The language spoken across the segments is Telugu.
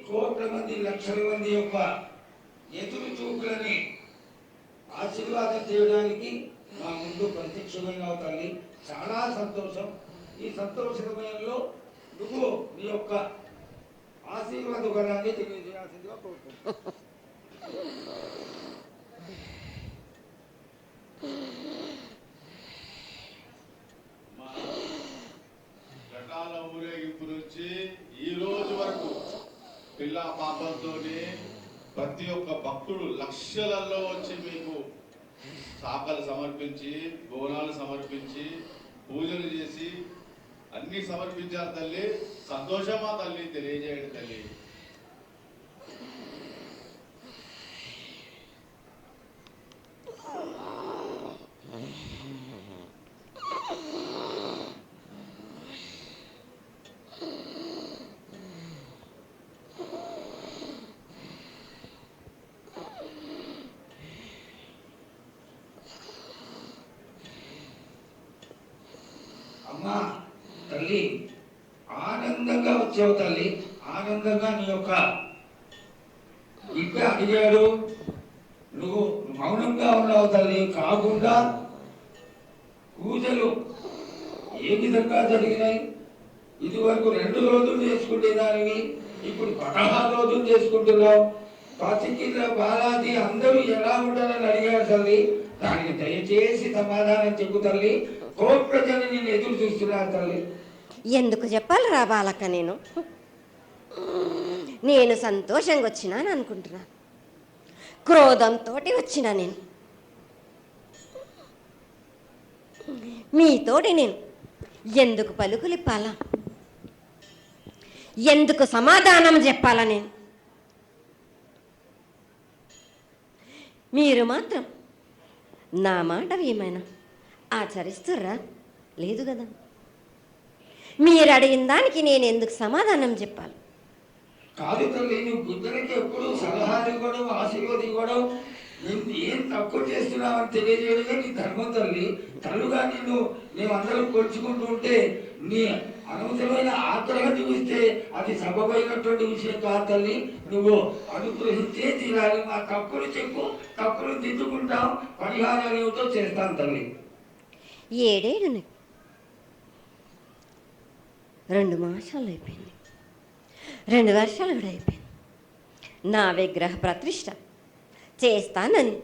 కోట్ల మంది లక్షల మంది యొక్క ఎదురు చూపులని ఆశీర్వాదం చేయడానికి మా ముందు ప్రత్యక్షమైన తల్లి. చాలా సంతోషం. ఈ సంతోష సమయంలో నువ్వు నీ యొక్క ఆశీర్వాద గుణాన్ని తెలియజేయాల్సిందిగా కోరుకుంటున్నాను. ఘటాల ఊరేగింపు నుంచి ఈ రోజు వరకు పిల్ల పాపంతో ప్రతి ఒక్క భక్తుడు లక్షలలో వచ్చి మీకు శాఖలు సమర్పించి బోనాలు సమర్పించి పూజలు చేసి అన్ని సమర్పించారు తల్లి. సంతోషమా తల్లి? తెలియజేయండి తల్లి. అమ్మా తల్లి, ఆనందంగా వచ్చావు తల్లి. ఆనందంగా నీ యొక్క బిడ్డ అడిగాడు, నువ్వు మౌనంగా ఉన్నావు తల్లి. కాకుండా పూజలు ఏ విధంగా జరిగినాయి? ఇది వరకు 2 రోజులు చేసుకునేదానివి, ఇప్పుడు 16 రోజులు చేసుకుంటున్నావు. పసికిల బాలాజీ అందరూ ఎలా ఉండాలని అడిగారు తల్లి. దానికి దయచేసి సమాధానం చెప్పు తల్లి. కోట్ల జనం నేను ఎదురు చూస్తున్నారు తల్లి. ఎందుకు చెప్పాలి రా బాలక్క? నేను సంతోషంగా వచ్చినాను అనుకుంటున్నాను. క్రోధంతో వచ్చినా నేను మీతోటి నేను ఎందుకు పలుకులిప్పాలా? ఎందుకు సమాధానం చెప్పాలా? నేను మీరు మాత్రం నా మాట ఏమైనా ఆచరిస్తుర్రా? లేదు కదా. మీరు అడిగిన దానికి నేను ఎందుకు సమాధానం చెప్పాలి? కాదు తల్లి, నువ్వు బుద్ధులకి ఎప్పుడు సలహాలు ఇవ్వడం, ఆశీర్వాదం ఇవ్వడం, ఏం తక్కువ చేస్తున్నావని తెలియజేయడమే నీ ధర్మం తల్లి. తల్లుగా మేమందరం కొలుచుకుంటూ ఉంటే నీ అనవసరమైన ఆగ్రహం చూపిస్తే అది సబబైనటువంటి విషయం కాదు తల్లి. నువ్వు అనుగ్రహించే తీరాలి. మా తప్పులు చెప్పు, తప్పులు దిద్దుకుంటాం, పరిహారాలు ఏమిటో చేస్తాను తల్లి. 7 ఏళ్ళు 2 మాసాలు అయిపోయింది, 2 వర్షాలు కూడా అయిపోయింది. నా విగ్రహ ప్రతిష్ట చేస్తానని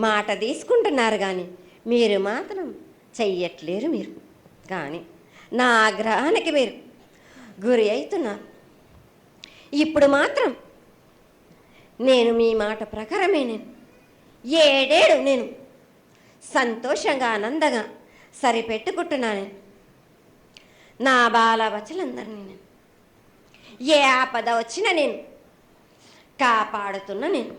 మాట తీసుకుంటున్నారు కానీ మీరు మాత్రం చెయ్యట్లేరు. మీరు కానీ నా ఆగ్రహానికి మీరు గురి అవుతున్నారు. ఇప్పుడు మాత్రం నేను మీ మాట ప్రకారమే 7 ఏళ్ళు నేను సంతోషంగా ఆనందంగా సరిపెట్టుకుంటున్నాను. నా బాల బచ్చలందరినీ నేను ఏ ఆపద వచ్చినా నేను కాపాడుతున్నా. నేను